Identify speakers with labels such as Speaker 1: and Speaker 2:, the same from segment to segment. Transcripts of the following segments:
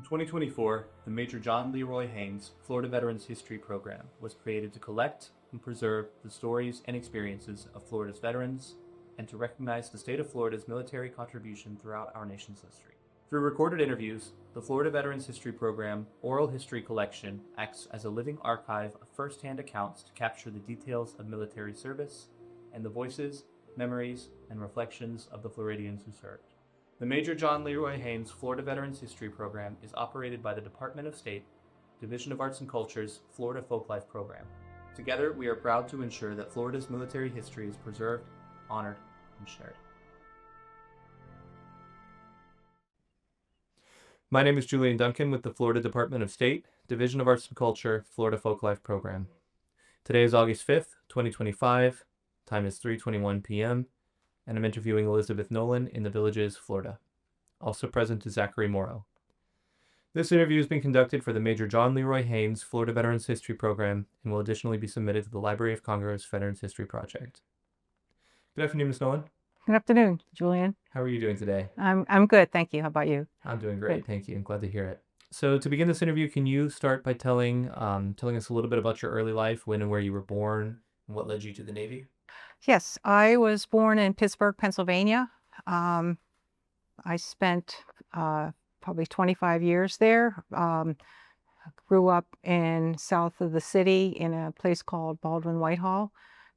Speaker 1: 2024, the Major John Leroy Haynes Florida Veterans History Program was created to collect and preserve the stories and experiences of Florida's veterans and to recognize the state of Florida's military contribution throughout our nation's history. Through recorded interviews, the Florida Veterans History Program Oral History Collection acts as a living archive of first-hand accounts to capture the details of military service and the voices, memories, and reflections of the Floridians who served. The Major John Leroy Haynes Florida Veterans History Program is operated by the Department of State, Division of Arts and Culture's Florida Folklife Program. Together, we are proud to ensure that Florida's military history is preserved, honored, and shared. My name is Julian Duncan with the Florida Department of State, Division of Arts and Culture, Florida Folklife Program. Today is August 5th, 2025. Time is 3:21 p.m. and I'm interviewing Elizabeth Nolan in the Villages, Florida. Also present is Zachary Morrow. This interview has been conducted for the Major John Leroy Haynes Florida Veterans History Program and will additionally be submitted to the Library of Congress Veterans History Project. Good afternoon, Ms. Nolan.
Speaker 2: Good afternoon, Julian.
Speaker 1: How are you doing today?
Speaker 2: I'm good, thank you. How about you?
Speaker 1: I'm doing great,
Speaker 2: Good.
Speaker 1: thank you. I'm glad to hear it. So to begin this interview, can you start by telling us a little bit about your early life, when and where you were born, and what led you to the Navy?
Speaker 2: Yes, I was born in Pittsburgh, Pennsylvania. I spent probably 25 years there. Grew up in south of the city in a place called Baldwin Whitehall.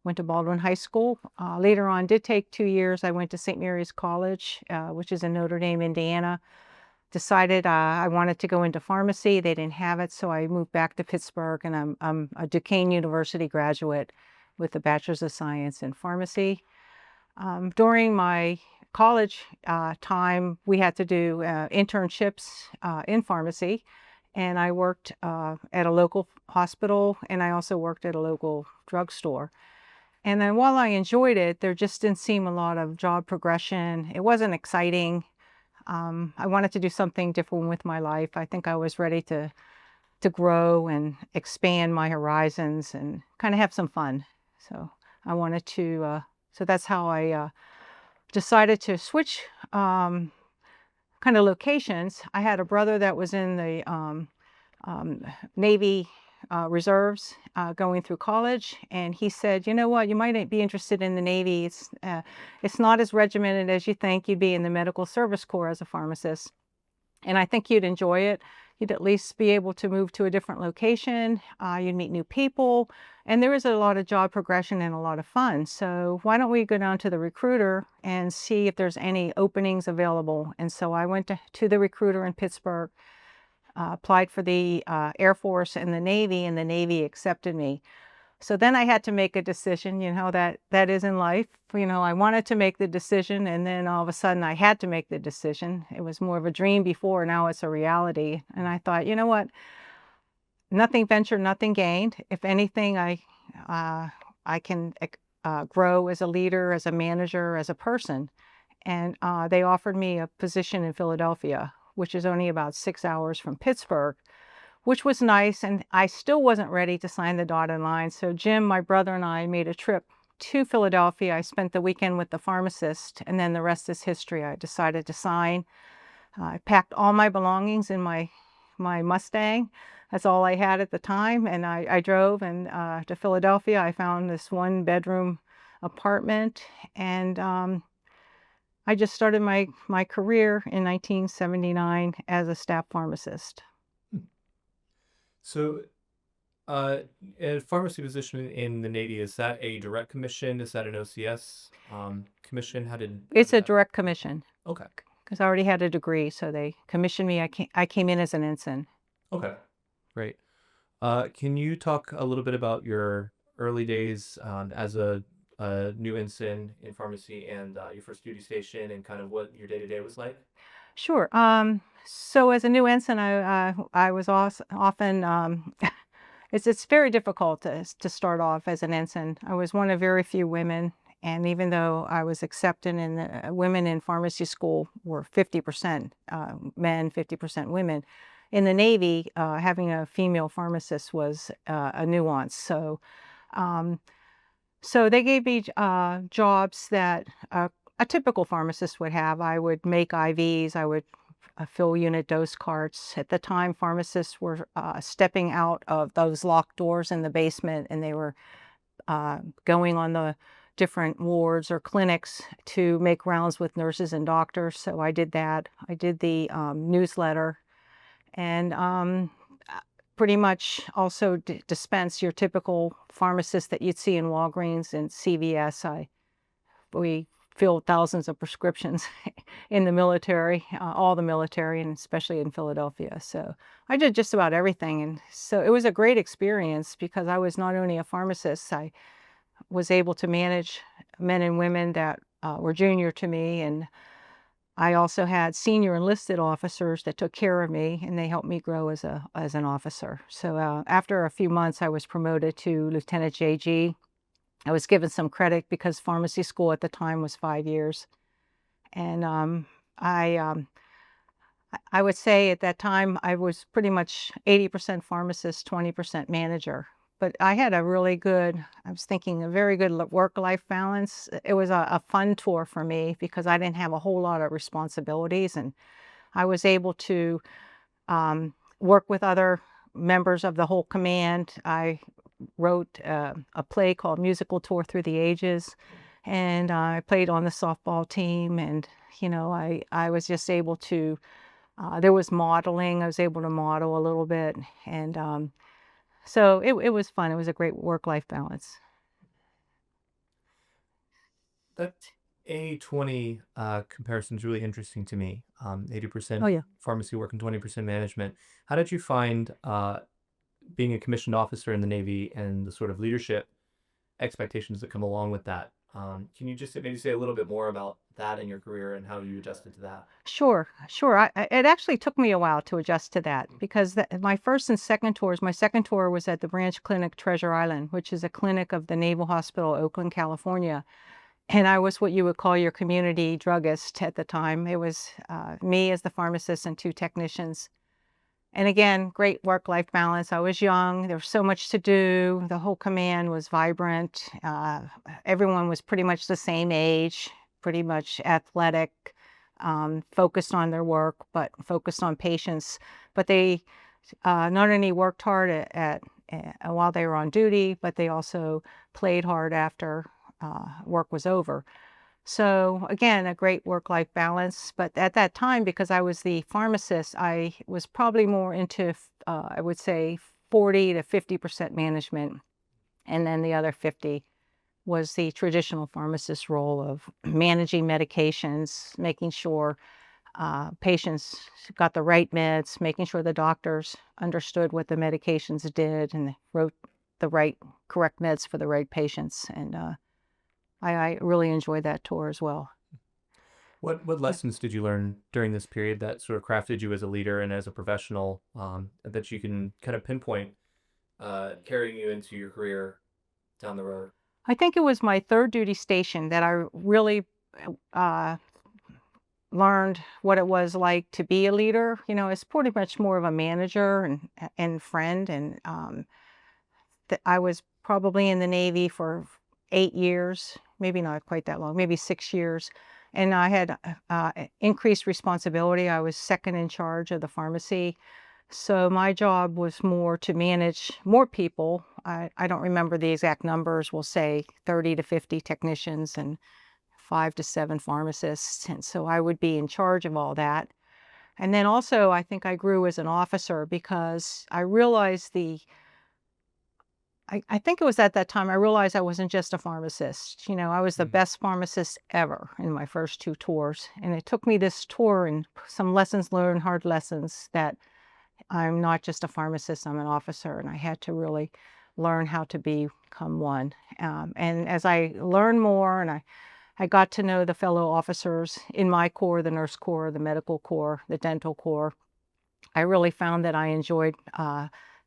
Speaker 2: Went to Baldwin High School. Later on, did take 2 years. I went to St. Mary's College, which is in Notre Dame, Indiana. Decided I wanted to go into pharmacy. They didn't have it, so I moved back to Pittsburgh, and I'm a Duquesne University graduate with a Bachelor of Science in pharmacy. During my college time, we had to do internships in pharmacy, and I worked at a local hospital, and I also worked at a local drugstore. And then while I enjoyed it, there just didn't seem a lot of job progression. It wasn't exciting. I wanted to do something different with my life. I think I was ready to grow and expand my horizons and kind of have some fun. So I wanted to, so that's how I decided to switch kind of locations. I had a brother that was in the Navy reserves going through college, and he said, you know what, you might be interested in the Navy. It's not as regimented as you think. You'd be in the medical service corps as a pharmacist, and I think you'd enjoy it. You'd at least be able to move to a different location. You'd meet new people, and there is a lot of job progression and a lot of fun. So why don't we go down to the recruiter and see if there's any openings available? And so I went to the recruiter in Pittsburgh, applied for the Air Force and the Navy accepted me. So then I had to make a decision, you know, that is in life. You know, I wanted to make the decision, and then all of a sudden I had to make the decision. It was more of a dream before, now it's a reality. And I thought, you know what, nothing ventured, nothing gained. If anything, I can grow as a leader, as a manager, as a person. And they offered me a position in Philadelphia, which is only about 6 hours from Pittsburgh, which was nice. And I still wasn't ready to sign the dotted line. So Jim, my brother, and I made a trip to Philadelphia. I spent the weekend with the pharmacist, and then the rest is history. I decided to sign. I packed all my belongings in my Mustang. That's all I had at the time. And I drove to Philadelphia. I found this 1-bedroom apartment, and I just started my career in 1979 as a staff pharmacist.
Speaker 1: So, a pharmacy position in the Navy, is that a direct commission? Is that an OCS commission?
Speaker 2: It's a direct commission.
Speaker 1: Okay.
Speaker 2: Because I already had a degree, so they commissioned me. I came in as an ensign.
Speaker 1: Okay, great. Can you talk a little bit about your early days as a new ensign in pharmacy and your first duty station and kind of what your day-to-day was like?
Speaker 2: Sure. So as a new ensign, I was often, it's very difficult to start off as an ensign. I was one of very few women, and even though I was accepted in the women in pharmacy school were 50% men, 50% women, in the Navy, having a female pharmacist was a nuance. So they gave me jobs that a typical pharmacist would have. I would make IVs, I would fill unit dose carts. At the time, pharmacists were stepping out of those locked doors in the basement, and they were going on the different wards or clinics to make rounds with nurses and doctors. So I did that. I did the newsletter, and pretty much also dispense your typical pharmacist that you'd see in Walgreens and CVS. We filled thousands of prescriptions in the military, all the military, and especially in Philadelphia. So I did just about everything. And so it was a great experience because I was not only a pharmacist, I was able to manage men and women that were junior to me. And I also had senior enlisted officers that took care of me, and they helped me grow as an officer. So after a few months, I was promoted to Lieutenant JG. I was given some credit because pharmacy school at the time was 5 years. And I would say at that time I was pretty much 80% pharmacist, 20% manager. But I had a really good, I was thinking a very good work-life balance. It was a fun tour for me because I didn't have a whole lot of responsibilities, and I was able to work with other members of the whole command. I wrote a play called Musical Tour Through the Ages, and I played on the softball team, and I was just able to, there was modeling. I was able to model a little bit, and so it was fun. It was a great work-life balance.
Speaker 1: That 80-20 comparison is really interesting to me. 80%
Speaker 2: Oh yeah.
Speaker 1: pharmacy work and 20% management. How did you find being a commissioned officer in the Navy and the sort of leadership expectations that come along with that? Can you just maybe say a little bit more about that in your career and how you adjusted to that?
Speaker 2: Sure. It actually took me a while to adjust to that because my first and second tours, my second tour was at the branch clinic Treasure Island, which is a clinic of the Naval Hospital, Oakland, California. And I was what you would call your community druggist at the time. It was me as the pharmacist and 2 technicians. And again, great work-life balance. I was young. There was so much to do. The whole command was vibrant. Everyone was pretty much the same age, pretty much athletic, focused on their work, but focused on patients. But they not only worked hard while they were on duty, but they also played hard after work was over. So again, a great work-life balance. But at that time, because I was the pharmacist, I was probably more into, I would say, 40 to 50% management. And then the other 50 was the traditional pharmacist role of managing medications, making sure patients got the right meds, making sure the doctors understood what the medications did and wrote the correct meds for the right patients. And I really enjoyed that tour as well.
Speaker 1: What lessons did you learn during this period that sort of crafted you as a leader and as a professional that you can kind of pinpoint carrying you into your career down the road?
Speaker 2: I think it was my third duty station that I really learned what it was like to be a leader. It's pretty much more of a manager and friend. And I was probably in the Navy for 8 years, maybe not quite that long, maybe 6 years. And I had increased responsibility. I was second in charge of the pharmacy. So my job was more to manage more people. I don't remember the exact numbers. We'll say 30 to 50 technicians and 5 to 7 pharmacists. And so I would be in charge of all that. And then also I think I grew as an officer because I realized I think it was at that time I realized I wasn't just a pharmacist. I was the best pharmacist ever in my first 2 tours. And it took me this tour and some lessons learned, hard lessons, that I'm not just a pharmacist, I'm an officer. And I had to really learn how to become one. And as I learned more and I got to know the fellow officers in my corps, the nurse corps, the medical corps, the dental corps, I really found that I enjoyed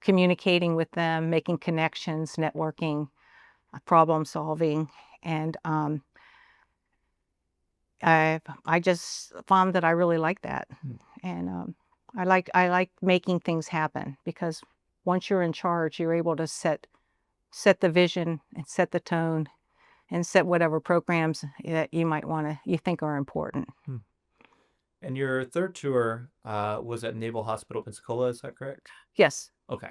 Speaker 2: communicating with them, making connections, networking, problem solving. And I just found that I really like that. And I like making things happen because once you're in charge, you're able to set the vision and set the tone and set whatever programs that you might you think are important.
Speaker 1: And your third tour was at Naval Hospital, Pensacola, is that correct?
Speaker 2: Yes.
Speaker 1: Okay.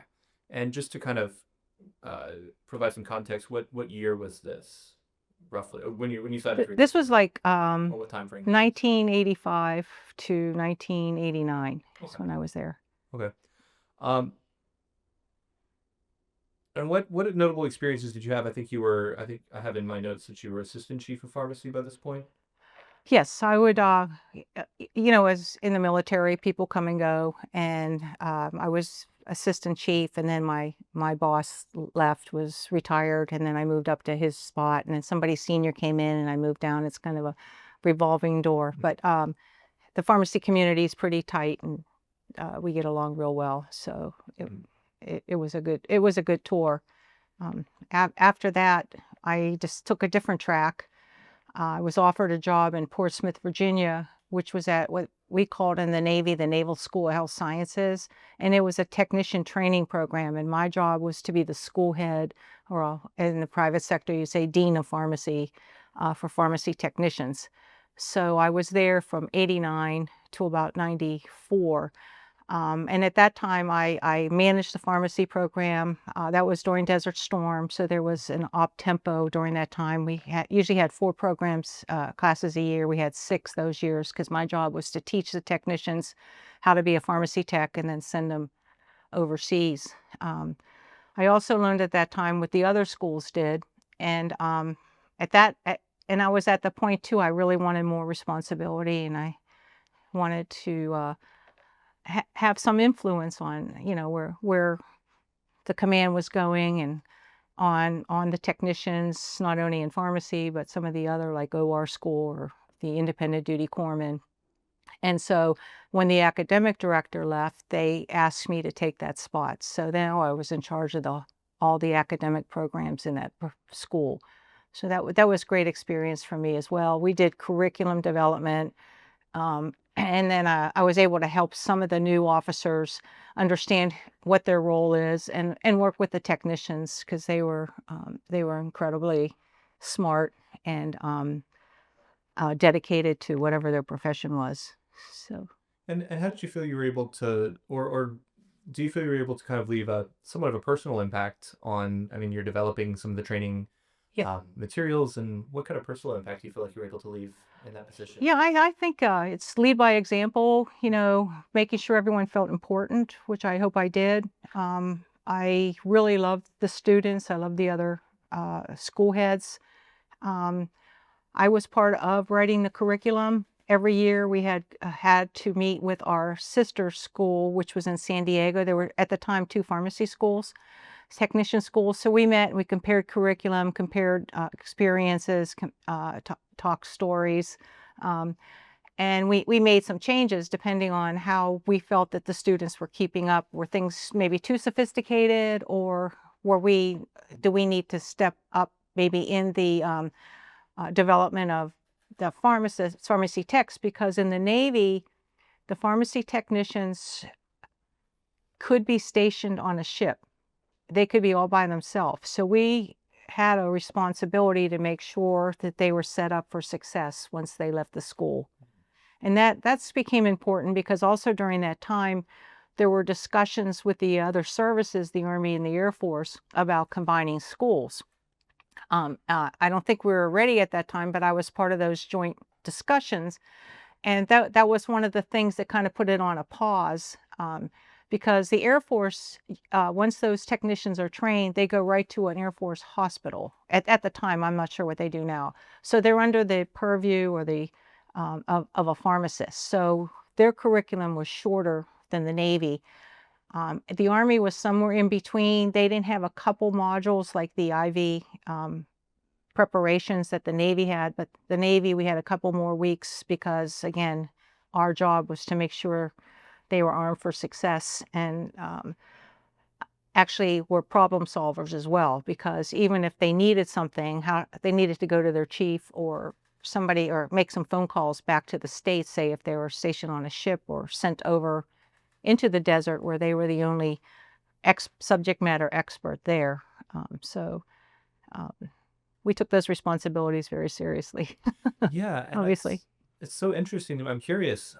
Speaker 1: And just to kind of uh, provide some context, what year was this roughly? Or when you signed up for your
Speaker 2: This
Speaker 1: tour?
Speaker 2: was like
Speaker 1: Or what time frame?
Speaker 2: 1985 to 1989 is
Speaker 1: Okay.
Speaker 2: when I was there.
Speaker 1: Okay. Um, and what notable experiences did you have? I think I have in my notes that you were assistant chief of pharmacy by this point.
Speaker 2: Yes, I would, you know, as in the military, people come and go, and I was assistant chief, and then my boss left, was retired, and then I moved up to his spot, and then somebody senior came in, and I moved down. It's kind of a revolving door, but the pharmacy community is pretty tight, and we get along real well. So
Speaker 1: Mhm.
Speaker 2: it was a good tour. After that, I just took a different track. I was offered a job in Portsmouth, Virginia, which was at what we called in the Navy the Naval School of Health Sciences, and it was a technician training program. And my job was to be the school head, or in the private sector, you say dean of pharmacy for pharmacy technicians. So I was there from '89 to about '94. And at that time, I managed the pharmacy program. That was during Desert Storm, so there was an op tempo during that time. We usually had 4 programs, classes a year. We had 6 those years because my job was to teach the technicians how to be a pharmacy tech and then send them overseas. I also learned at that time what the other schools did, and at that, and I was at the point too. I really wanted more responsibility, and I wanted to. Have some influence on, you know, where the command was going, and on the technicians, not only in pharmacy but some of the other, like OR school or the independent duty corpsmen. And so when the academic director left, they asked me to take that spot. So now I was in charge of all the academic programs in that school. So that was great experience for me as well. We did curriculum development. And then I was able to help some of the new officers understand what their role is, and work with the technicians because they were incredibly smart and dedicated to whatever their profession was. So
Speaker 1: And how did you feel you were able to, or do you feel you were able to kind of leave a somewhat of a personal impact on? I mean, you're developing some of the training
Speaker 2: yeah,
Speaker 1: materials, and what kind of personal impact do you feel like you were able to leave in that position?
Speaker 2: yeah, I think it's lead by example. You know, making sure everyone felt important, which I hope I did. I really loved the students. I loved the other school heads. Um, I was part of writing the curriculum. Every year we had to meet with our sister school, which was in San Diego. There were at the time 2 pharmacy schools, technician schools. So we met and we compared curriculum, compared experiences, talked stories. Um, and we made some changes depending on how we felt that the students were keeping up. Were things maybe too sophisticated, or do we need to step up maybe in the development of the pharmacy techs? Because in the Navy, the pharmacy technicians could be stationed on a ship. They could be all by themselves. So we had a responsibility to make sure that they were set up for success once they left the school. And that's became important because also during that time, there were discussions with the other services, the Army and the Air Force, about combining schools. I don't think we were ready at that time, but I was part of those joint discussions. And that was one of the things that kind of put it on a pause, because the Air Force, once those technicians are trained, they go right to an Air Force hospital. At the time, I'm not sure what they do now. So they're under the purview or the of a pharmacist. So their curriculum was shorter than the Navy. The Army was somewhere in between. They didn't have a couple modules like the IV preparations that the Navy had, but the Navy, we had a couple more weeks because, again, our job was to make sure they were armed for success, and actually were problem solvers as well, because even if they needed something, how they needed to go to their chief or somebody, or make some phone calls back to the States, say if they were stationed on a ship or sent over into the desert where they were the only subject matter expert there. So um, we took those responsibilities very seriously,
Speaker 1: Yeah, and
Speaker 2: obviously.
Speaker 1: it's so interesting. I'm curious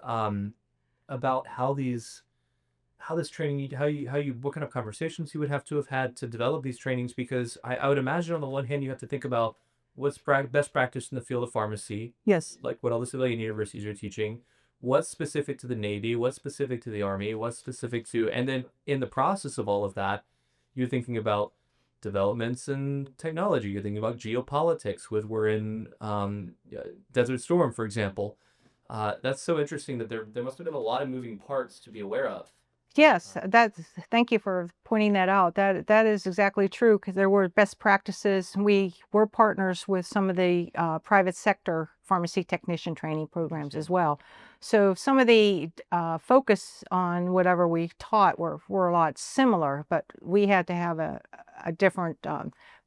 Speaker 1: about how this training, what kind of conversations you would have to have had to develop these trainings, because I would imagine on the one hand you have to think about what's best practice in the field of pharmacy,
Speaker 2: Yes.
Speaker 1: like what all the civilian universities are teaching, what's specific to the Navy, what's specific to the Army, what's specific to, and then in the process of all of that, you're thinking about developments in technology. You're thinking about geopolitics. With we're in Desert Storm, for example. That's so interesting that there must have been a lot of moving parts to be aware of.
Speaker 2: Yes, thank you for pointing that out. That is exactly true, because there were best practices. We were partners with some of the private sector pharmacy technician training programs as well. So some of the focus on whatever we taught were a lot similar, but we had to have a different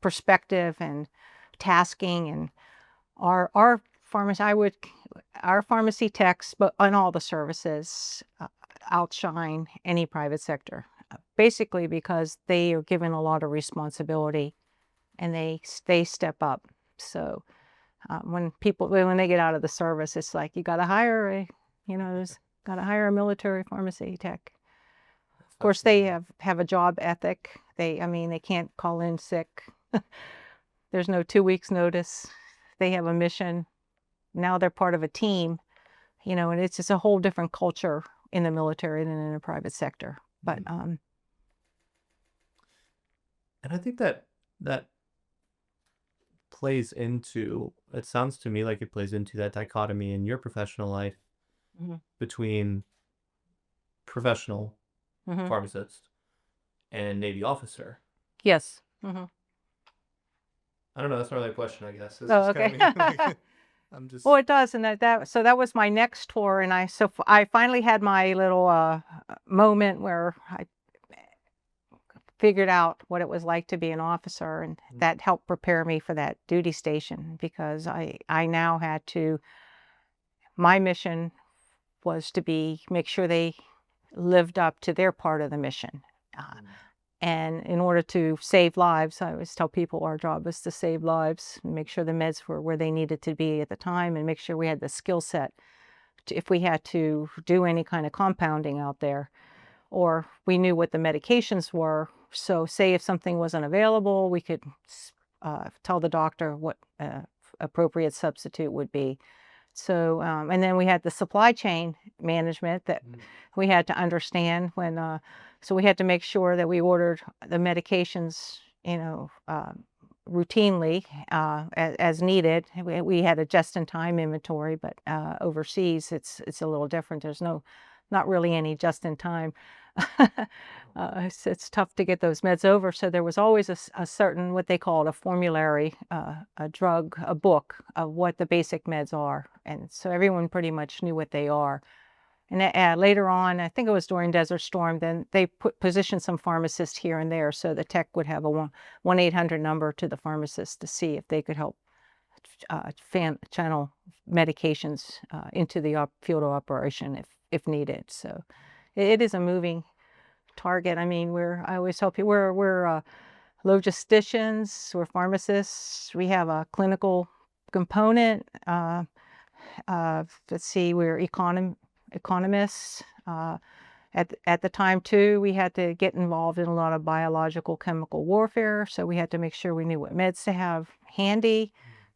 Speaker 2: perspective and tasking. And our pharmacy techs, but on all the services, outshine any private sector, basically because they are given a lot of responsibility and they step up. So when they get out of the service, it's like you got to hire a military pharmacy tech. Of course, they have a job ethic. They can't call in sick. There's no 2 weeks notice. They have a mission. Now they're part of a team, and it's just a whole different culture in the military than in the private sector. But
Speaker 1: and I think that plays into, it sounds to me like it plays into that dichotomy in your professional life between professional pharmacist and Navy officer.
Speaker 2: Yes.
Speaker 1: I don't know. That's not really a question, I guess. It's
Speaker 2: Oh,
Speaker 1: just
Speaker 2: okay.
Speaker 1: kind of I'm just.
Speaker 2: Well, it does, and that was my next tour, and I finally had my little moment where I figured out what it was like to be an officer, and that helped prepare me for that duty station, because I now had to. My mission was to make sure they lived up to their part of the mission. And in order to save lives, I always tell people our job is to save lives, and make sure the meds were where they needed to be at the time, and make sure we had the skill set if we had to do any kind of compounding out there, or we knew what the medications were. So say if something wasn't available, we could tell the doctor what appropriate substitute would be. So, and then we had the supply chain management that we had to understand so we had to make sure that we ordered the medications, routinely, as needed. We had a just-in-time inventory, but overseas it's a little different. There's not really any just-in-time. It's tough to get those meds over. So there was always a certain, what they called a formulary, a book of what the basic meds are. And so everyone pretty much knew what they are. And later on, I think it was during Desert Storm, then they positioned some pharmacists here and there. So the tech would have a 1-800 number to the pharmacist to see if they could help channel medications into the field of operation if needed. So it is a moving target. I mean, I always tell people we're logisticians, we're pharmacists, we have a clinical component. Let's see, we're economists. At the time too, we had to get involved in a lot of biological chemical warfare, so we had to make sure we knew what meds to have handy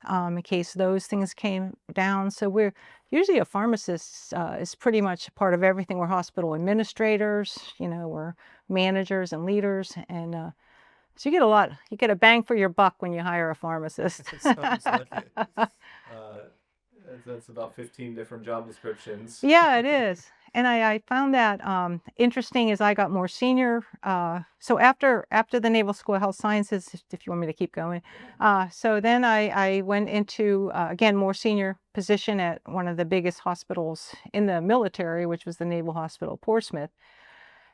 Speaker 2: in case those things came down. So we're usually a pharmacist is pretty much part of everything. We're hospital administrators, we're managers and leaders, and so you get a bang for your buck when you hire a pharmacist.
Speaker 1: Sounds like it. That's about 15 different job descriptions.
Speaker 2: Yeah, it is. And I found that interesting as I got more senior. So after the Naval School of Health Sciences, if you want me to keep going, so then I went into, again, more senior position at one of the biggest hospitals in the military, which was the Naval Hospital, Portsmouth.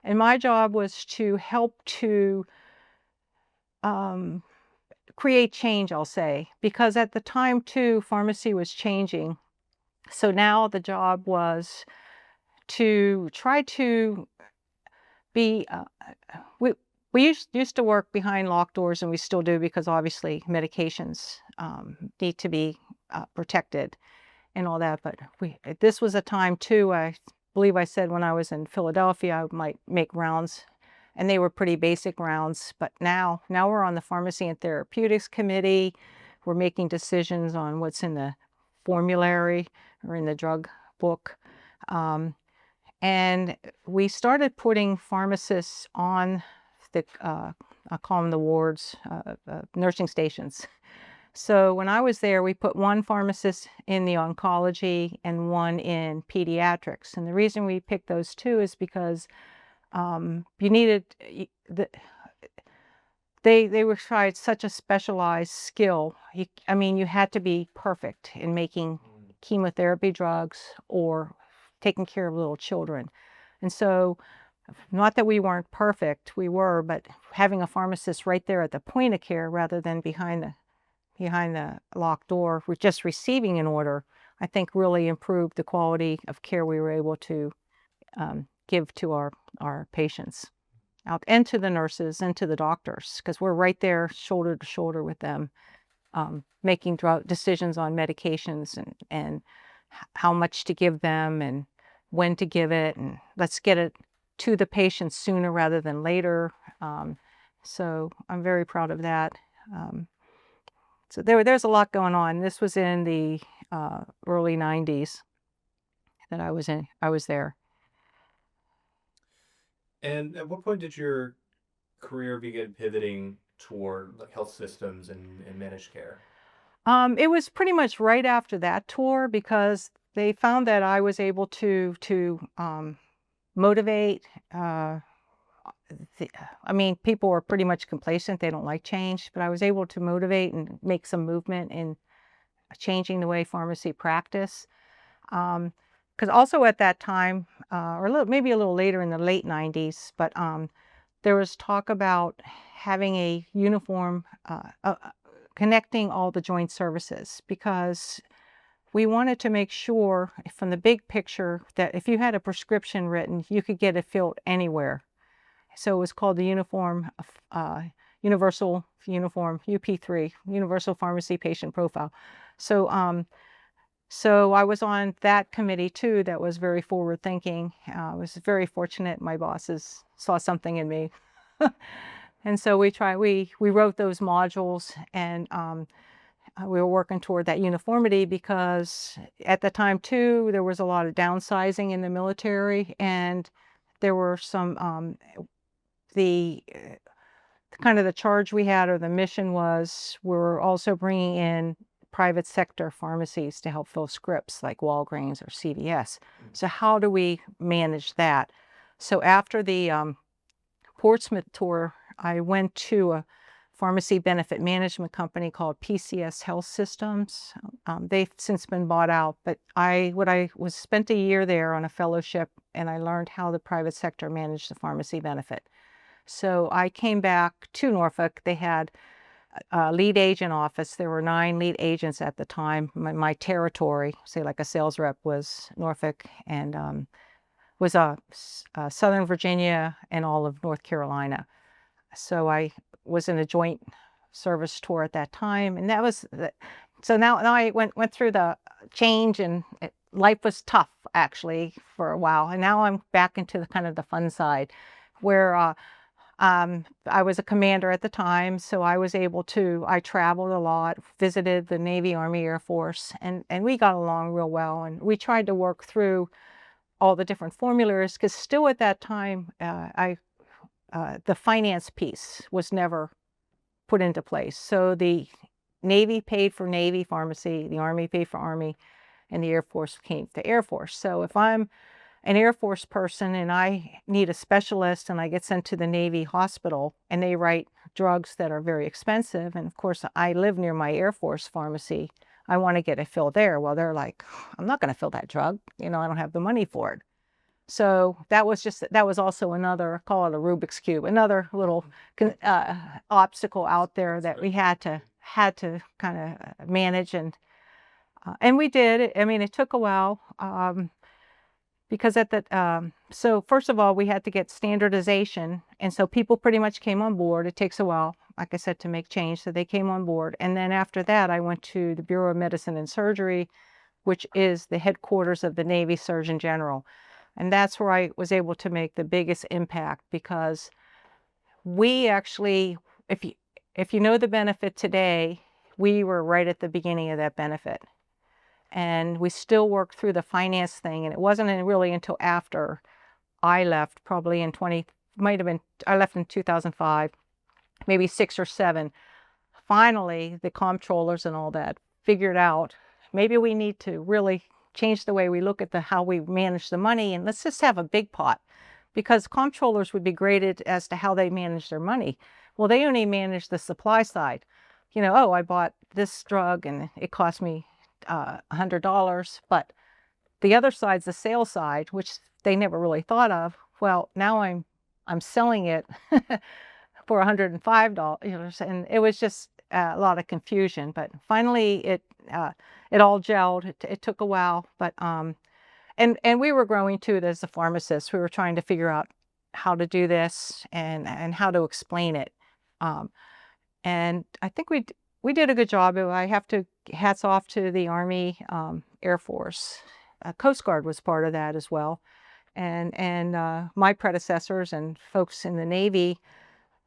Speaker 2: And my job was to help to create change, I'll say, because at the time too, pharmacy was changing. So now the job was to try to be, we used to work behind locked doors, and we still do, because obviously medications need to be protected. and all that. But this was a time too, I believe I said when I was in Philadelphia, I might make rounds, and they were pretty basic rounds. But now we're on the Pharmacy and Therapeutics Committee. We're making decisions on what's in the formulary or in the drug book. And we started putting pharmacists on the, I call them the wards, nursing stations. So when I was there, we put one pharmacist in the oncology and one in pediatrics. And the reason we picked those two is because you needed, they required such a specialized skill. I mean, you had to be perfect in making chemotherapy drugs or taking care of little children. And so, not that we weren't perfect, we were, but having a pharmacist right there at the point of care rather than behind the locked door, with just receiving an order, I think really improved the quality of care we were able to give to our patients, out and to the nurses and to the doctors, because we're right there shoulder to shoulder with them, making decisions on medications and how much to give them and when to give it, and let's get it to the patient sooner rather than later. So I'm very proud of that. So there's a lot going on. This was in the early 90s that I was there.
Speaker 1: And at what point did your career begin pivoting toward like health systems and managed care?
Speaker 2: It was pretty much right after that tour, because they found that I was able to motivate. I mean, people were pretty much complacent. They don't like change, but I was able to motivate and make some movement in changing the way pharmacy practice. Because also at that time, or maybe a little later in the late 90s, but there was talk about having a uniform, connecting all the joint services, because we wanted to make sure from the big picture that if you had a prescription written, you could get it filled anywhere. So it was called the Universal Uniform, UP3, Universal Pharmacy Patient Profile. So so I was on that committee too that was very forward thinking. I was very fortunate my bosses saw something in me. And so we wrote those modules, and we were working toward that uniformity, because at the time too there was a lot of downsizing in the military, and there were some the kind of the charge we had, or the mission was, we're also bringing in private sector pharmacies to help fill scripts like Walgreens or CVS. So how do we manage that? So after the Portsmouth tour, I went to a pharmacy benefit management company called PCS Health Systems. They've since been bought out, but I spent a year there on a fellowship, and I learned how the private sector managed the pharmacy benefit. So I came back to Norfolk. They had a lead agent office. There were 9 lead agents at the time. My territory, say like a sales rep, was Norfolk, and was Southern Virginia and all of North Carolina. So I was in a joint service tour at that time, and that was so now I went through the change, and life was tough actually for a while, and now I'm back into the kind of the fun side, where I was a commander at the time, so I traveled a lot, visited the Navy, Army, Air Force, and we got along real well, and we tried to work through all the different formulas, because still at that time, the finance piece was never put into place. So the Navy paid for Navy pharmacy, the Army paid for Army, and the Air Force came to Air Force. So if I'm an Air Force person and I need a specialist and I get sent to the Navy hospital and they write drugs that are very expensive, and of course I live near my Air Force pharmacy, I want to get it filled there. Well, they're like, I'm not going to fill that drug. I don't have the money for it. So that was also another, call it a Rubik's Cube, another little obstacle out there that we had to kind of manage, and we did. I mean, it took a while, because so first of all, we had to get standardization, and so people pretty much came on board. It takes a while, like I said, to make change, so they came on board. And then after that, I went to the Bureau of Medicine and Surgery, which is the headquarters of the Navy Surgeon General. And that's where I was able to make the biggest impact, because we actually, if you know the benefit today, we were right at the beginning of that benefit. And we still worked through the finance thing, and it wasn't really until after I left, probably in I left in 2005, maybe 6 or 7. Finally, the comptrollers and all that figured out, maybe we need to really change the way we look at how we manage the money, and let's just have a big pot, because comptrollers would be graded as to how they manage their money. Well, they only manage the supply side. You know, oh, I bought this drug and it cost me $100, but the other side's the sales side, which they never really thought of. Well, now I'm selling it for $105, and it was just a lot of confusion. But finally, it all gelled. It took a while, but and we were growing too as a pharmacist. We were trying to figure out how to do this and how to explain it. And I think we did a good job. I have to hats off to the Army, Air Force, Coast Guard was part of that as well, and my predecessors and folks in the Navy.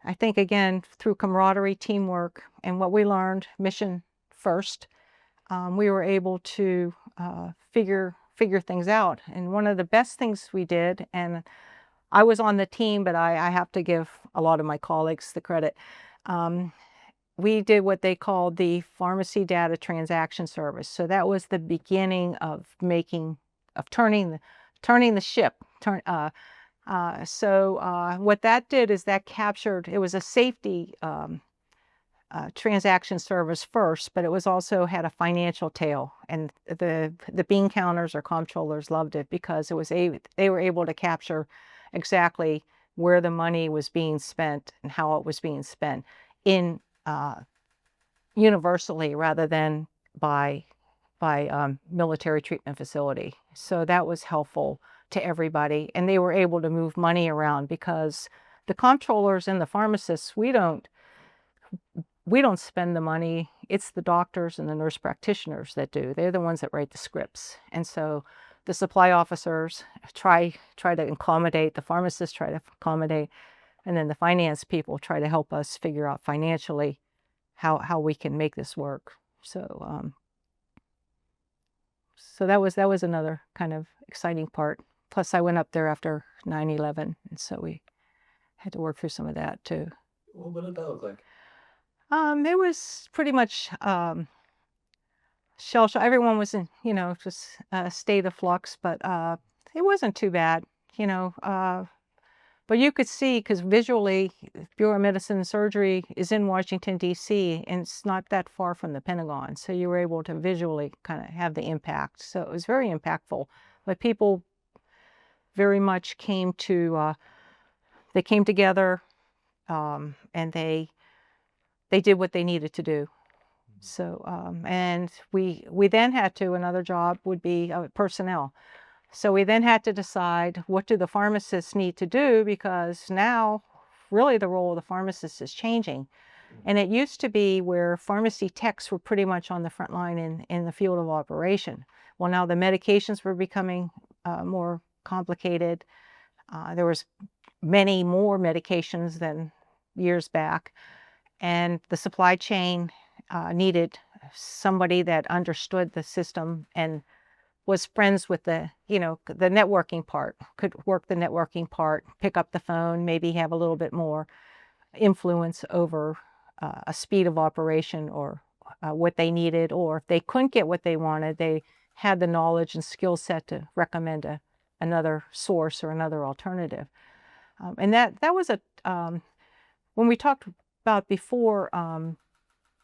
Speaker 2: I think, again, through camaraderie, teamwork, and what we learned, mission first, we were able to figure things out. And one of the best things we did, and I was on the team, but I have to give a lot of my colleagues the credit. We did what they called the Pharmacy Data Transaction Service. So that was the beginning of turning the ship. What that did is that captured, it was a safety transaction service first, but it was also had a financial tail. And the bean counters or comptrollers loved it, because they were able to capture exactly where the money was being spent and how it was being spent in universally, rather than by military treatment facility. So that was helpful to everybody, and they were able to move money around, because the comptrollers and the pharmacists, we don't spend the money. It's the doctors and the nurse practitioners that do. They're the ones that write the scripts. And so the supply officers try to accommodate, the pharmacists try to accommodate, and then the finance people try to help us figure out financially how we can make this work. So that was another kind of exciting part. Plus, I went up there after 9/11, and so we had to work through some of that too.
Speaker 1: What did that look like?
Speaker 2: It was pretty much shell shock. Everyone was in, just a state of flux, but it wasn't too bad, But you could see, because visually, Bureau of Medicine and Surgery is in Washington, D.C., and it's not that far from the Pentagon. So you were able to visually kind of have the impact. So it was very impactful. But people very much came together, and they did what they needed to do. So, and we then had to, another job would be personnel. So we then had to decide, what do the pharmacists need to do? Because now really the role of the pharmacist is changing. And it used to be where pharmacy techs were pretty much on the front line in the field of operation. Well, now the medications were becoming more complicated. There was many more medications than years back. And the supply chain needed somebody that understood the system and was friends with the networking part, could work the networking part, pick up the phone, maybe have a little bit more influence over a speed of operation or what they needed, or if they couldn't get what they wanted, they had the knowledge and skill set to recommend another source or another alternative. And that was when we talked about before,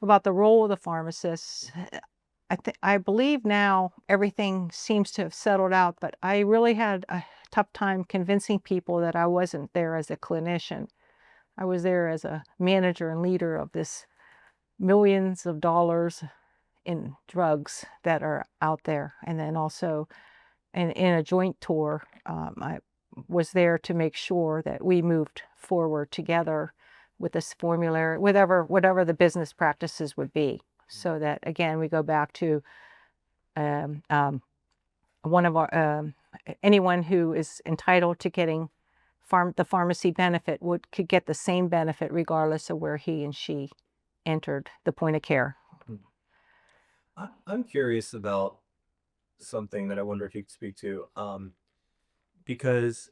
Speaker 2: about the role of the pharmacist, I believe now everything seems to have settled out, but I really had a tough time convincing people that I wasn't there as a clinician. I was there as a manager and leader of this millions of dollars in drugs that are out there. And then also in a joint tour, I was there to make sure that we moved forward together with this formulary, whatever the business practices would be. So that, again, we go back to um, um, one of our anyone who is entitled to getting the pharmacy benefit could get the same benefit regardless of where he and she entered the point of care.
Speaker 3: I'm curious about something that I wonder if you could speak to, because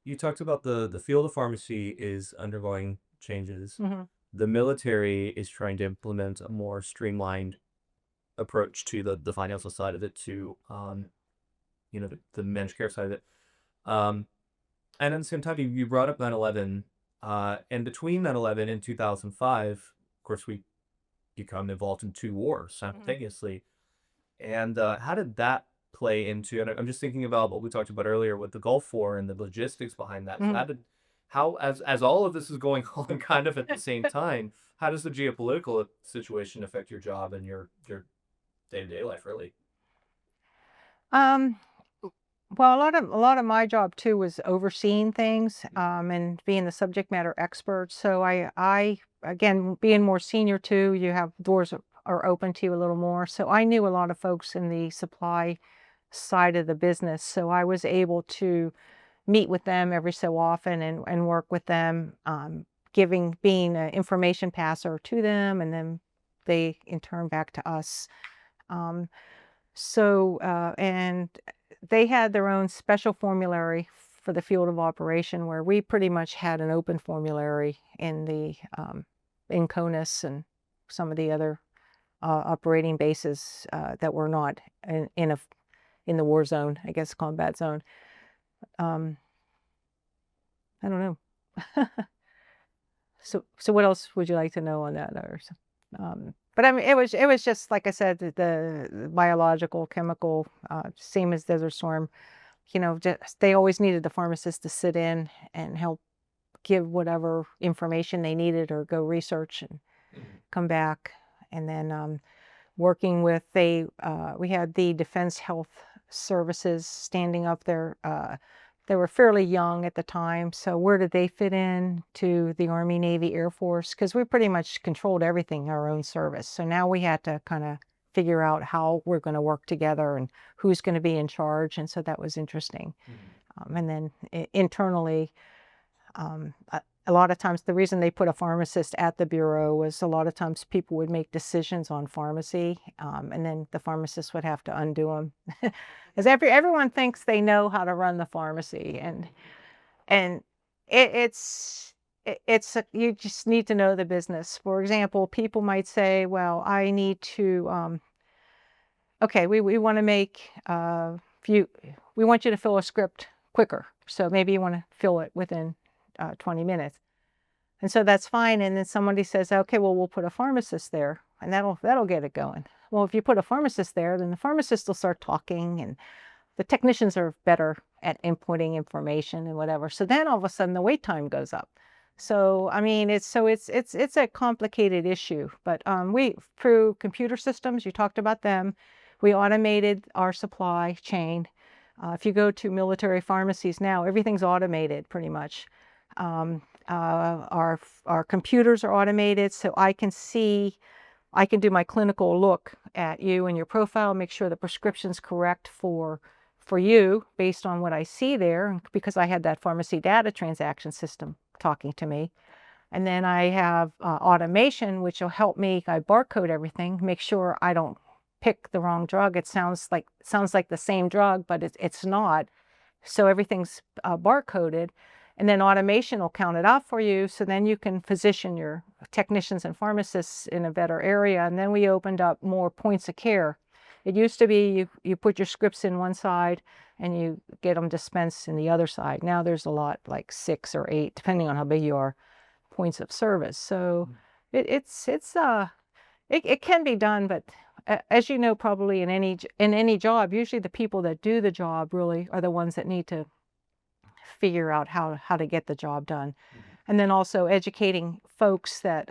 Speaker 3: you talked about the field of pharmacy is undergoing changes.
Speaker 2: Mm-hmm.
Speaker 3: The military is trying to implement a more streamlined approach to the financial side of it, to the managed care side of it. And at the same time, you brought up 9/11, and between 9/11 and 2005, of course, we become involved in two wars simultaneously. And how did that play into? And I'm just thinking about what we talked about earlier with the Gulf War and the logistics behind that.
Speaker 2: Mm-hmm.
Speaker 3: As all of this is going on kind of at the same time, how does the geopolitical situation affect your job and your day-to-day life, really?
Speaker 2: Well, a lot of my job too was overseeing things and being the subject matter expert. So I again, being more senior too, you have doors are open to you a little more. So I knew a lot of folks in the supply side of the business. So I was able to meet with them every so often and work with them, being an information passer to them, and then they in turn back to us. Um, and they had their own special formulary for the field of operation, where we pretty much had an open formulary in CONUS and some of the other operating bases that were not in the war zone, I guess, combat zone. I don't know. So what else would you like to know on that? But I mean, it was just like I said, the biological, chemical, same as Desert Storm. Just they always needed the pharmacist to sit in and help give whatever information they needed or go research and come back. And then working with we had the Defense Health Services standing up there. They were fairly young at the time, so where did they fit in to the Army, Navy, Air Force? Because we pretty much controlled everything, our own service. So now we had to kind of figure out how we're going to work together and who's going to be in charge, and so that was interesting. And then internally, a lot of times the reason they put a pharmacist at the bureau was a lot of times people would make decisions on pharmacy, and then the pharmacist would have to undo them. Because everyone thinks they know how to run the pharmacy, and you just need to know the business. For example, people might say, well, I need to okay, we want to make we want you to fill a script quicker, so maybe you want to fill it within 20 minutes. And so that's fine. And then somebody says, okay, well, we'll put a pharmacist there and that'll get it going. Well, if you put a pharmacist there, then the pharmacist will start talking and the technicians are better at inputting information and whatever. So then all of a sudden the wait time goes up. So, I mean, it's a complicated issue, but through computer systems, you talked about them, we automated our supply chain. If you go to military pharmacies now, everything's automated pretty much. Our computers are automated, so I can do my clinical look at you and your profile, make sure the prescription's correct for you based on what I see there, because I had that pharmacy data transaction system talking to me. And then I have automation, which will help me. I barcode everything, make sure I don't pick the wrong drug. It sounds like the same drug, but it's not. So everything's barcoded. And then automation will count it out for you, so then you can position your technicians and pharmacists in a better area. And then we opened up more points of care. It used to be you put your scripts in one side and you get them dispensed in the other side. Now there's a lot, like 6 or 8, depending on how big you are, points of service. So it can be done, but as you know, probably in any job, usually the people that do the job really are the ones that need to figure out how to get the job done. And then also educating folks that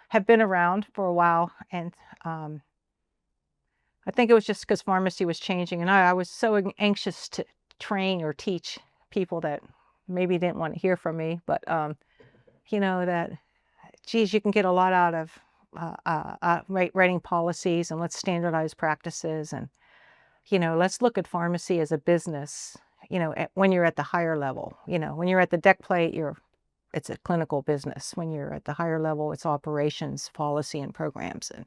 Speaker 2: have been around for a while. And I think it was just because pharmacy was changing, and I was so anxious to train or teach people that maybe didn't want to hear from me, but that, geez, you can get a lot out of writing policies, and let's standardize practices, and let's look at pharmacy as a business. When you're at the higher level, when you're at the deck plate, it's a clinical business. When you're at the higher level, it's operations, policy, and programs. And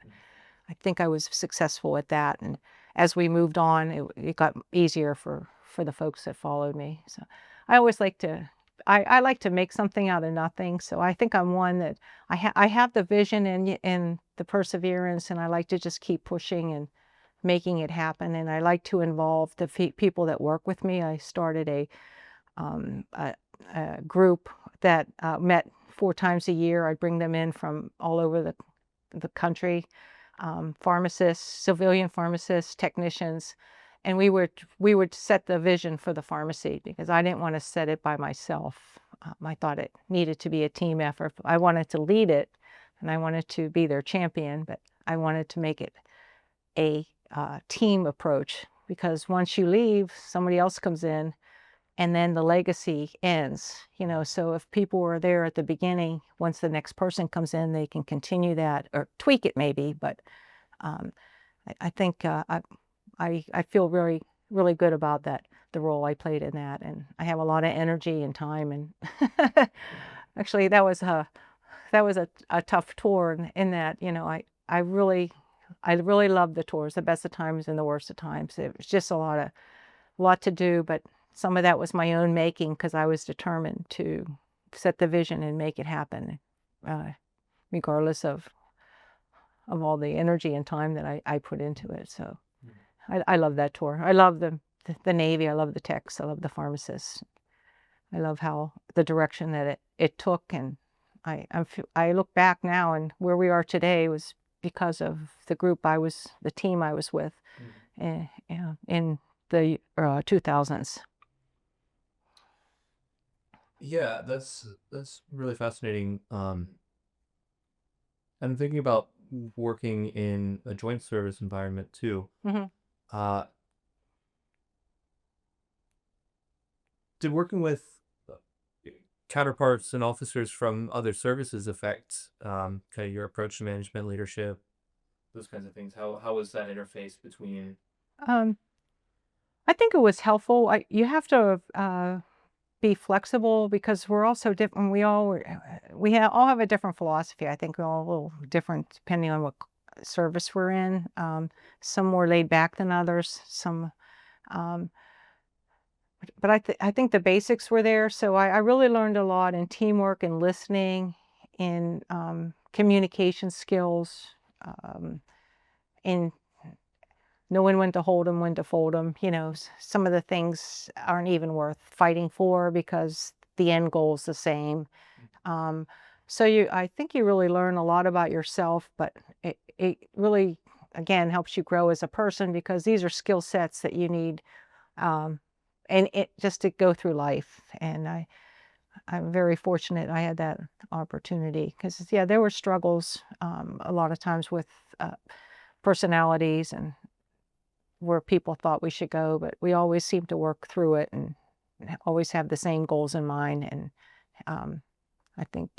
Speaker 2: I think I was successful at that. And as we moved on, it got easier for the folks that followed me. So I always like to, I like to make something out of nothing. So I think I'm one that I have the vision and the perseverance, and I like to just keep pushing and making it happen. And I like to involve the people that work with me. I started a group that met 4 times a year. I'd bring them in from all over the country, pharmacists, civilian pharmacists, technicians, and we would set the vision for the pharmacy, because I didn't want to set it by myself. I thought it needed to be a team effort. I wanted to lead it, and I wanted to be their champion, but I wanted to make it a team approach, because once you leave, somebody else comes in, and then the legacy ends. So if people were there at the beginning, once the next person comes in, they can continue that or tweak it maybe. But I think I feel really, really good about that, the role I played in that, and I have a lot of energy and time. And actually, that was a tough tour in that, I really loved the tours, the best of times and the worst of times. It was just a lot to do, but some of that was my own making, because I was determined to set the vision and make it happen, regardless of all the energy and time that I put into it. So I love that tour. I love the Navy. I love the techs. I love the pharmacists. I love how the direction that it took. And I look back now, and where we are today was because of the team I was with in the 2000s.
Speaker 3: Yeah, that's really fascinating. I'm thinking about working in a joint service environment too.
Speaker 2: Mm-hmm.
Speaker 3: Did working with counterparts and officers from other services affect kind of your approach to management, leadership, those kinds of things? How was that interface between?
Speaker 2: I think it was helpful. You have to be flexible, because we're all so different. We all have a different philosophy. I think we're all a little different depending on what service we're in. Some more laid back than others. Some, but I think the basics were there. So I really learned a lot in teamwork and listening, in communication skills, in knowing when to hold them, when to fold them. Some of the things aren't even worth fighting for, because the end goal is the same. So I think you really learn a lot about yourself, but it really, again, helps you grow as a person, because these are skill sets that you need, and it just to go through life. And I'm very fortunate I had that opportunity, because there were struggles a lot of times with personalities and where people thought we should go, but we always seem to work through it and always have the same goals in mind. And I think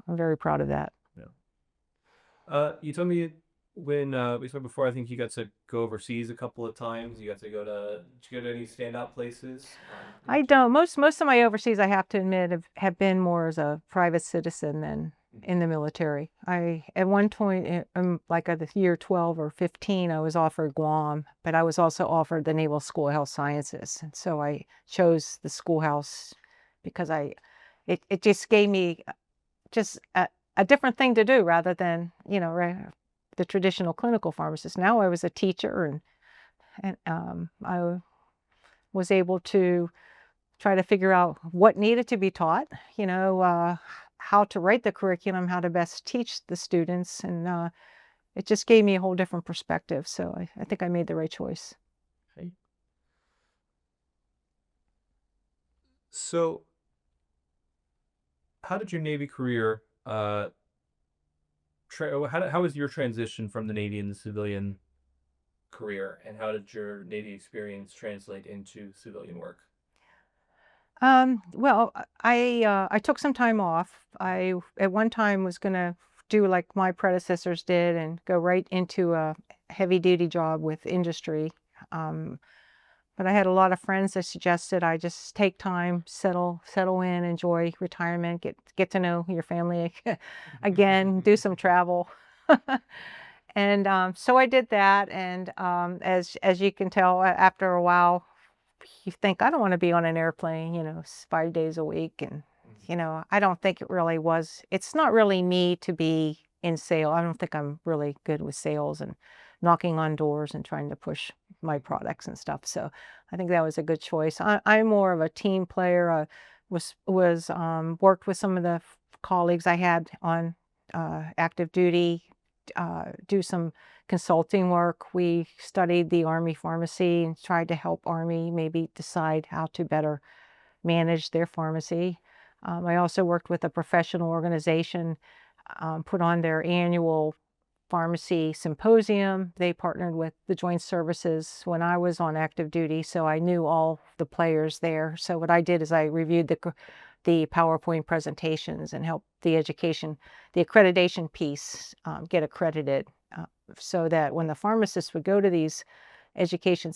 Speaker 2: I'm very proud of that.
Speaker 3: Yeah. You told me when we spoke before, I think you got to go overseas a couple of times. You got to did you go to any standout places?
Speaker 2: I don't. Most of my overseas, I have to admit, have been more as a private citizen than in the military. At one point, like at the year 12 or 15, I was offered Guam, but I was also offered the Naval School of Health Sciences. And so I chose the schoolhouse, because it just gave me just a different thing to do, rather than, the traditional clinical pharmacist. Now I was a teacher, and I was able to try to figure out what needed to be taught, how to write the curriculum, how to best teach the students. And it just gave me a whole different perspective. So I think I made the right choice.
Speaker 3: Okay. So how did your Navy career, how was your transition from the Navy and the civilian career, and how did your Navy experience translate into civilian work?
Speaker 2: Well, I took some time off. I at one time was going to do like my predecessors did and go right into a heavy duty job with industry. But I had a lot of friends that suggested I just take time, settle in, enjoy retirement, get to know your family again, do some travel. And so I did that. And as you can tell, after a while, you think, I don't want to be on an airplane, 5 days a week. And, I don't think it's not really me to be in sales. I don't think I'm really good with sales and knocking on doors and trying to push my products and stuff. So I think that was a good choice. I'm more of a team player. I worked with some of the colleagues I had on active duty, do some consulting work. We studied the Army pharmacy and tried to help Army maybe decide how to better manage their pharmacy. I also worked with a professional organization, put on their annual pharmacy symposium. They partnered with the Joint Services when I was on active duty, so I knew all the players there. So what I did is I reviewed the PowerPoint presentations and helped the accreditation piece get accredited, so that when the pharmacists would go to these education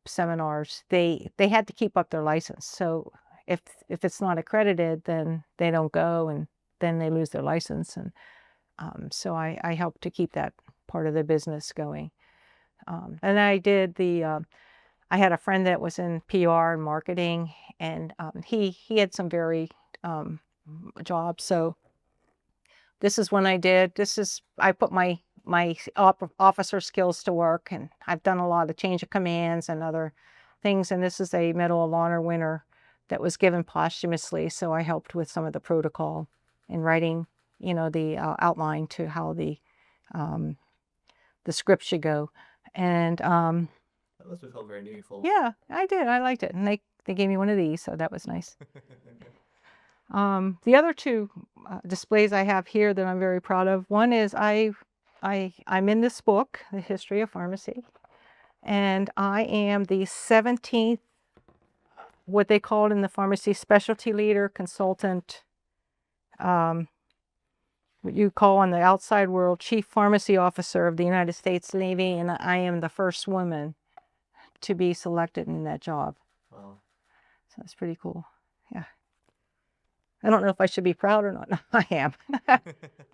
Speaker 2: seminars, they had to keep up their license. So if it's not accredited, then they don't go, and then they lose their license. And so I helped to keep that part of the business going. And I had a friend that was in PR and marketing, and he had some varied jobs. So this is when I put my officer skills to work, and I've done a lot of change of commands and other things. And this is a Medal of Honor winner that was given posthumously. So I helped with some of the protocol in writing, the outline to how the script should go. And
Speaker 3: That must have felt very meaningful.
Speaker 2: yeah, I did. I liked it. And they gave me one of these, so that was nice. The other two displays I have here that I'm very proud of. One is I'm in this book, The History of Pharmacy, and I am the 17th, what they called in the pharmacy, specialty leader, consultant, what you call in the outside world, Chief Pharmacy Officer of the United States Navy, and I am the first woman to be selected in that job.
Speaker 3: Wow.
Speaker 2: So that's pretty cool. Yeah. I don't know if I should be proud or not. I am.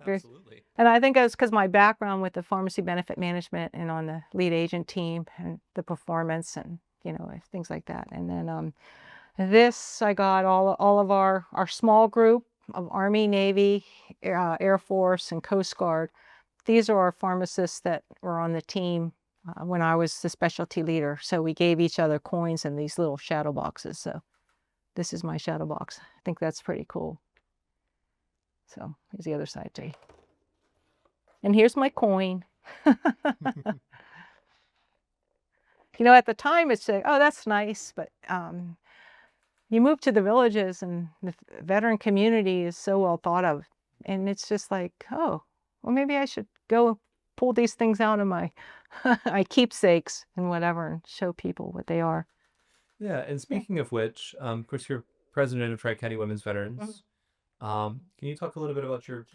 Speaker 3: Absolutely.
Speaker 2: And I think it's because my background with the pharmacy benefit management and on the lead agent team and the performance and, things like that. And then this, I got all of our small group of Army, Navy, Air Force, and Coast Guard. These are our pharmacists that were on the team when I was the specialty leader. So we gave each other coins in these little shadow boxes. So this is my shadow box. I think that's pretty cool. So here's the other side too. And here's my coin. At the time it's like, oh, that's nice. But you move to the villages and the veteran community is so well thought of. And it's just like, oh, well, maybe I should go pull these things out of my keepsakes and whatever and show people what they are.
Speaker 3: Yeah, and speaking of which, of course, you're president of Tri-County Women's Veterans. Can you talk a little bit about your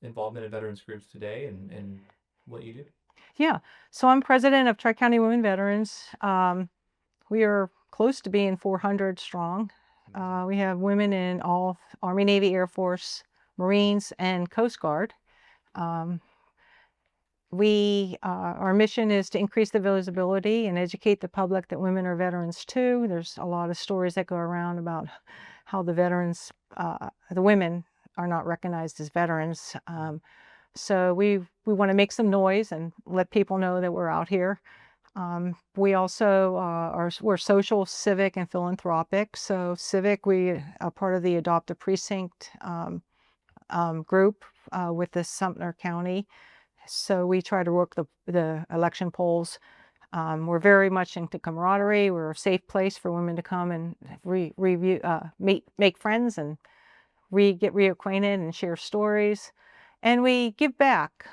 Speaker 3: involvement in veterans groups today and what you do?
Speaker 2: Yeah, so I'm president of Tri-County Women Veterans. We are close to being 400 strong. We have women in all Army, Navy, Air Force, Marines, and Coast Guard. Our mission is to increase the visibility and educate the public that women are veterans too. There's a lot of stories that go around about how the veterans, the women, are not recognized as veterans. So we want to make some noise and let people know that we're out here. We also we're social, civic, and philanthropic. So civic, we are part of the Adopt a Precinct group with the Sumter County. So we try to work the election polls. We're very much into camaraderie. We're a safe place for women to come and make friends and get reacquainted and share stories. And we give back.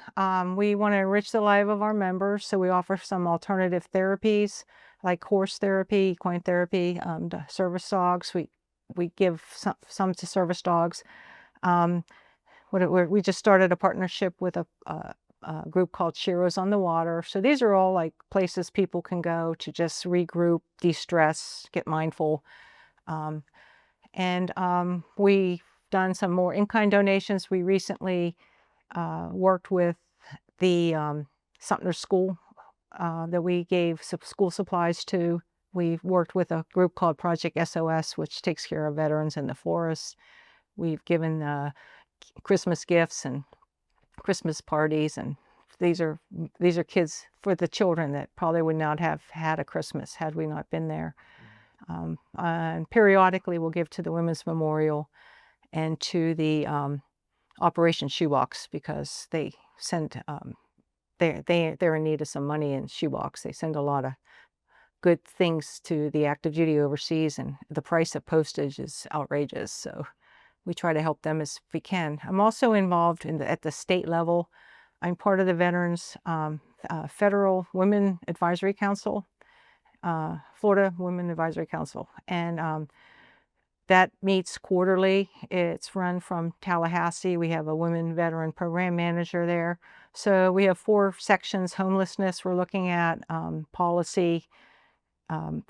Speaker 2: We want to enrich the life of our members, so we offer some alternative therapies like horse therapy, equine therapy, to service dogs. We give some to service dogs. we just started a partnership with a group called Sheroes on the Water. So these are all like places people can go to just regroup, de-stress, get mindful. We've done some more in-kind donations. We recently worked with the Sumter School that we gave some school supplies to. We've worked with a group called Project SOS, which takes care of veterans in the forest. We've given Christmas gifts and Christmas parties, and these are kids for the children that probably would not have had a Christmas had we not been there. And periodically we'll give to the Women's Memorial and to the Operation Shoebox, because they send they're in need of some money in Shoebox. They send a lot of good things to the active duty overseas, and the price of postage is outrageous. So we try to help them as we can. I'm also involved at the state level. I'm part of the Veterans Federal Women Advisory Council, Florida Women Advisory Council, and that meets quarterly. It's run from Tallahassee. We have a women veteran program manager there. So we have 4 sections: homelessness, we're looking at policy,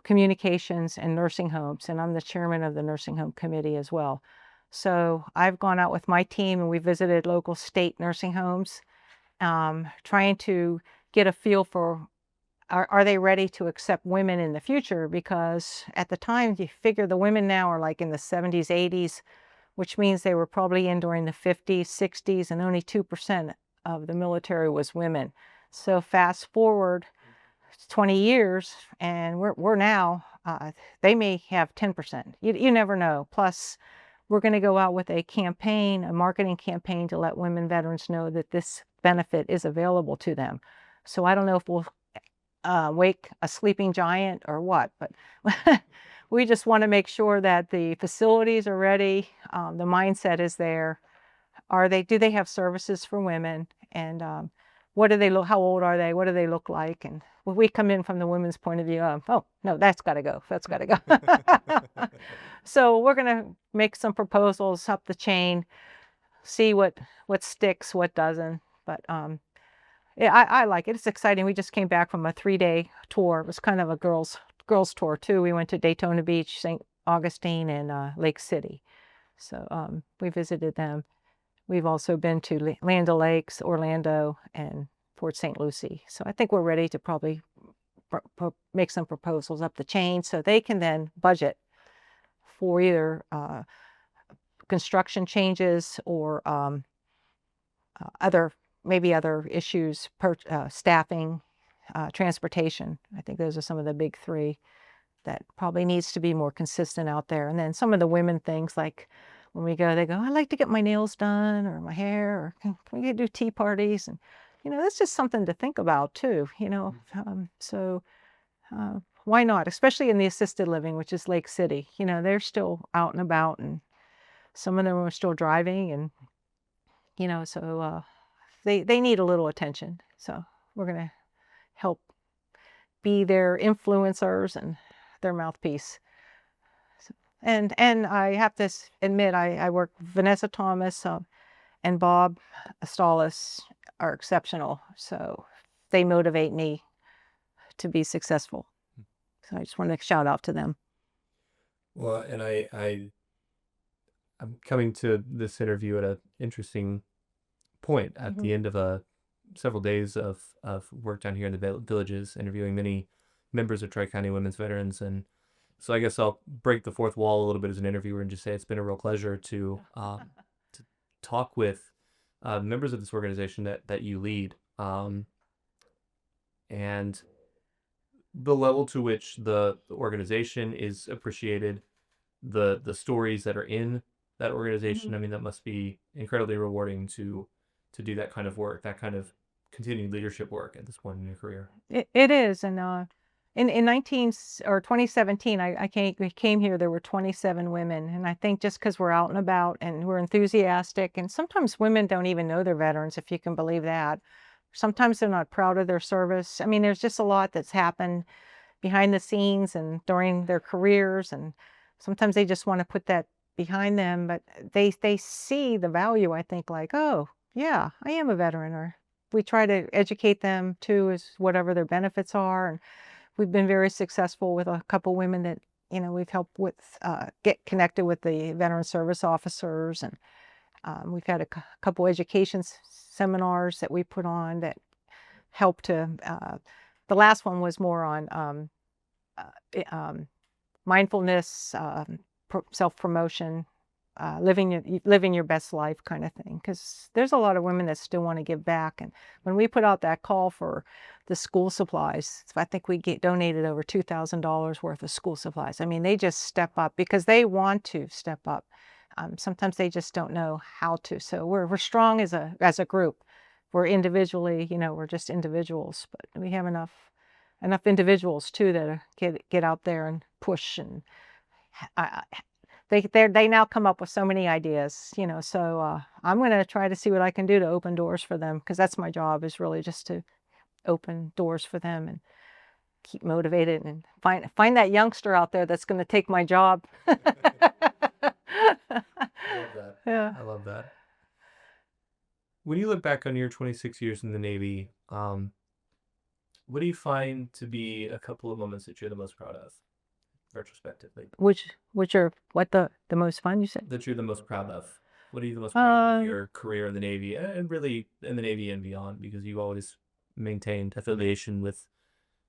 Speaker 2: communications, and nursing homes. And I'm the chairman of the nursing home committee as well. So I've gone out with my team and we visited local state nursing homes, trying to get a feel for, are they ready to accept women in the future? Because at the time, you figure the women now are like in the 70s, 80s, which means they were probably in during the 50s, 60s, and only 2% of the military was women. So fast forward 20 years, and we're now, they may have 10%. You never know. Plus, we're going to go out with a campaign, a marketing campaign, to let women veterans know that this benefit is available to them. So I don't know if we'll wake a sleeping giant or what, but we just want to make sure that the facilities are ready, the mindset is there. Do they have services for women? And what do they look, how old are they? What do they look like? And when we come in from the women's point of view, oh, no, that's got to go. That's got to go. So we're going to make some proposals up the chain, see what sticks, what doesn't. But yeah, I like it. It's exciting. We just came back from a 3-day tour. It was kind of a girls tour too. We went to Daytona Beach, St. Augustine, and Lake City. So we visited them. We've also been to Land O'Lakes, Orlando, and Port St. Lucie. So I think we're ready to probably make some proposals up the chain so they can then budget for either construction changes or maybe other issues, staffing, transportation. I think those are some of the big 3 that probably needs to be more consistent out there. And then some of the women things, like when we go, they go, I like to get my nails done or my hair, or can we do tea parties? And, that's just something to think about too, why not? Especially in the assisted living, which is Lake City. They're still out and about, and some of them are still driving, and, so they need a little attention. So we're going to help be their influencers and their mouthpiece. And I have to admit, I work, Vanessa Thomas and Bob Astalis are exceptional. So they motivate me to be successful. So I just want to shout out to them.
Speaker 3: Well, and I'm coming to this interview at an interesting point at the end of several days of work down here in the villages, interviewing many members of Tri-County Women's Veterans. And so I guess I'll break the fourth wall a little bit as an interviewer and just say it's been a real pleasure to talk with members of this organization that you lead, and the level to which the organization is appreciated, the stories that are in that organization. I mean, that must be incredibly rewarding to do that kind of work, that kind of continued leadership work at this point in your career.
Speaker 2: It is. And in 2017, we came here, there were 27 women. And I think just because we're out and about and we're enthusiastic, and sometimes women don't even know they're veterans, if you can believe that. Sometimes they're not proud of their service. I mean, there's just a lot that's happened behind the scenes and during their careers. And sometimes they just want to put that behind them, but they see the value, I think, like, oh, yeah, I am a veteran. Or we try to educate them too, as whatever their benefits are. And we've been very successful with a couple women that, we've helped with get connected with the veteran service officers. And we've had a couple education seminars that we put on that help to, the last one was more on mindfulness, self-promotion, living your best life kind of thing. Because there's a lot of women that still want to give back. And when we put out that call for the school supplies, I think we donated over $2,000 worth of school supplies. I mean, they just step up because they want to step up. Sometimes they just don't know how to. So we're strong as a group. We're individually, we're just individuals, but we have enough individuals too that get out there and push. And they now come up with so many ideas, So I'm going to try to see what I can do to open doors for them, because that's my job, is really just to open doors for them and keep motivated and find that youngster out there that's going to take my job.
Speaker 3: I love that.
Speaker 2: Yeah.
Speaker 3: I love that. When you look back on your 26 years in the Navy, what do you find to be a couple of moments that you're the most proud of, retrospectively?
Speaker 2: Which are what the most fun, you said?
Speaker 3: That you're the most proud of. What are you the most proud of your career in the Navy, and really in the Navy and beyond? Because you always maintained affiliation with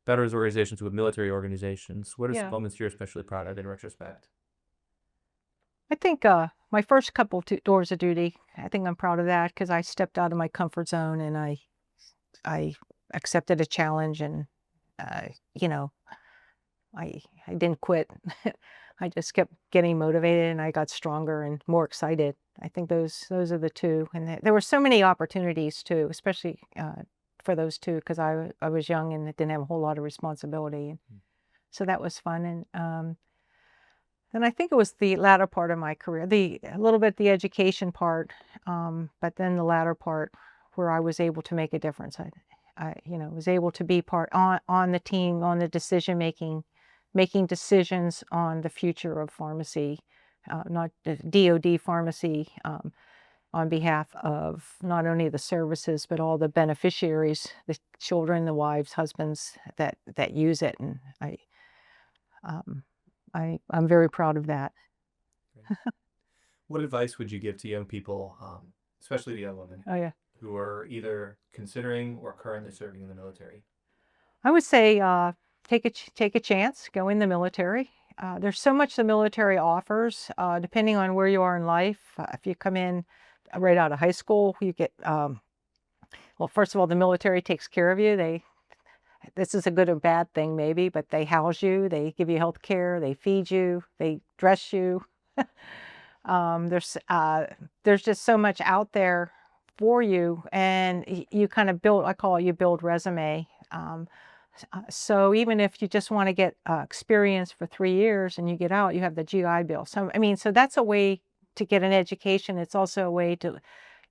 Speaker 3: veterans organizations, with military organizations. What are some moments you're especially proud of in retrospect?
Speaker 2: I think my first couple tours of duty, I think I'm proud of that, because I stepped out of my comfort zone and I accepted a challenge, and I didn't quit. I just kept getting motivated, and I got stronger and more excited. I think those are the two. And there were so many opportunities too, especially for those two, because I was young and didn't have a whole lot of responsibility. So that was fun. And then I think it was the latter part of my career, a little bit the education part, but then the latter part where I was able to make a difference. I was able to be part on the team, on the decision making decisions on the future of pharmacy, not the DoD pharmacy, on behalf of not only the services but all the beneficiaries, the children, the wives, husbands that use it. And I'm very proud of that.
Speaker 3: What advice would you give to young people, especially the young women,
Speaker 2: Oh yeah.
Speaker 3: who are either considering or currently serving in the military?
Speaker 2: I would say take a chance, go in the military. There's so much the military offers, depending on where you are in life. If you come in right out of high school, you get, well, first of all, the military takes care of you. This is a good or bad thing maybe, but they house you, they give you health care, they feed you, they dress you. There's just so much out there for you, and you kind of build, I call it, you build resume. So even if you just want to get experience for 3 years and you get out, you have the GI Bill. So so that's a way to get an education. It's also a way to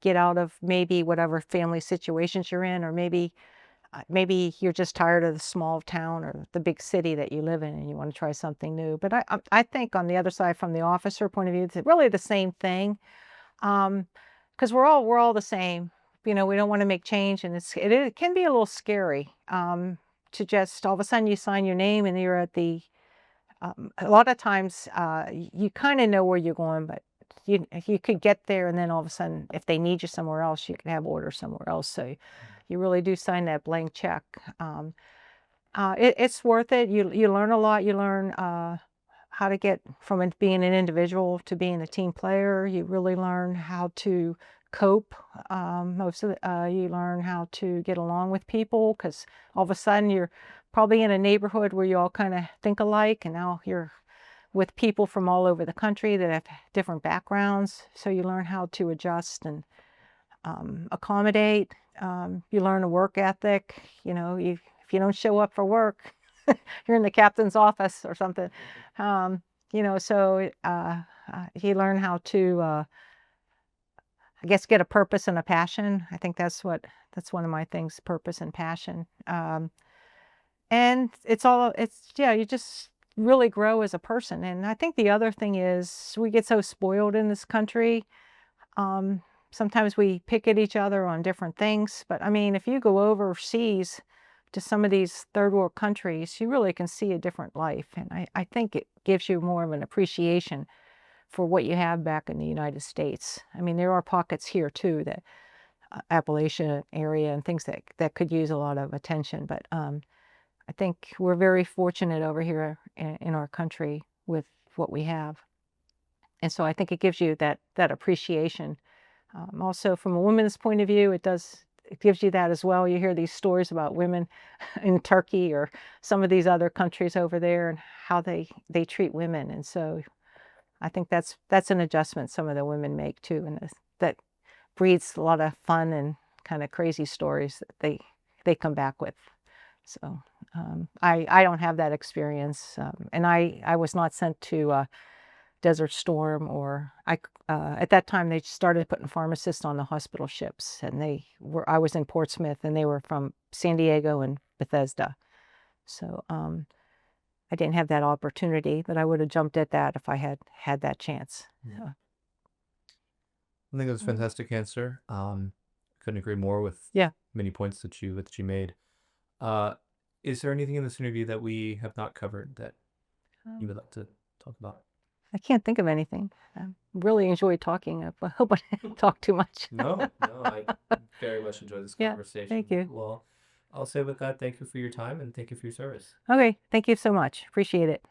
Speaker 2: get out of maybe whatever family situations you're in, or maybe you're just tired of the small town or the big city that you live in and you want to try something new. But I think on the other side, from the officer point of view, it's really the same thing, because we're all the same. We don't want to make change, and it can be a little scary to just all of a sudden you sign your name and you're at the. A lot of times you kind of know where you're going, but you could get there, and then all of a sudden, if they need you somewhere else, you can have orders somewhere else. So you really do sign that blank check. It's worth it. You learn a lot. You learn how to get from being an individual to being a team player. You really learn how to cope. You learn how to get along with people, because all of a sudden you're probably in a neighborhood where you all kind of think alike, and now you're with people from all over the country that have different backgrounds. So you learn how to adjust and accommodate. You learn a work ethic. If you don't show up for work, you're in the captain's office or something. So you learn how to, I guess, get a purpose and a passion. I think that's one of my things, purpose and passion. And you just really grow as a person. And I think the other thing is we get so spoiled in this country. Sometimes we pick at each other on different things, but I mean, if you go overseas to some of these third world countries, you really can see a different life. And I think it gives you more of an appreciation for what you have back in the United States. I mean, there are pockets here too, that Appalachian area and things that could use a lot of attention. But I think we're very fortunate over here in our country with what we have. And so I think it gives you that appreciation. Also, from a woman's point of view, it gives you that as well. You hear these stories about women in Turkey or some of these other countries over there and how they treat women. And so I think that's an adjustment some of the women make too, and that breeds a lot of fun and kind of crazy stories that they come back with. So I don't have that experience, and I was not sent to Desert Storm, or at that time they started putting pharmacists on the hospital ships, and I was in Portsmouth and they were from San Diego and Bethesda. So I didn't have that opportunity, but I would have jumped at that if I had that chance.
Speaker 3: I think that was a fantastic answer. Couldn't agree more with many points that you made. Is there anything in this interview that we have not covered that you would like to talk about?
Speaker 2: I can't think of anything. I really enjoyed talking. I hope I didn't talk too much.
Speaker 3: No, I very much enjoyed this conversation.
Speaker 2: Thank you.
Speaker 3: Well, I'll say with that, thank you for your time and thank you for your service.
Speaker 2: Okay, thank you so much. Appreciate it.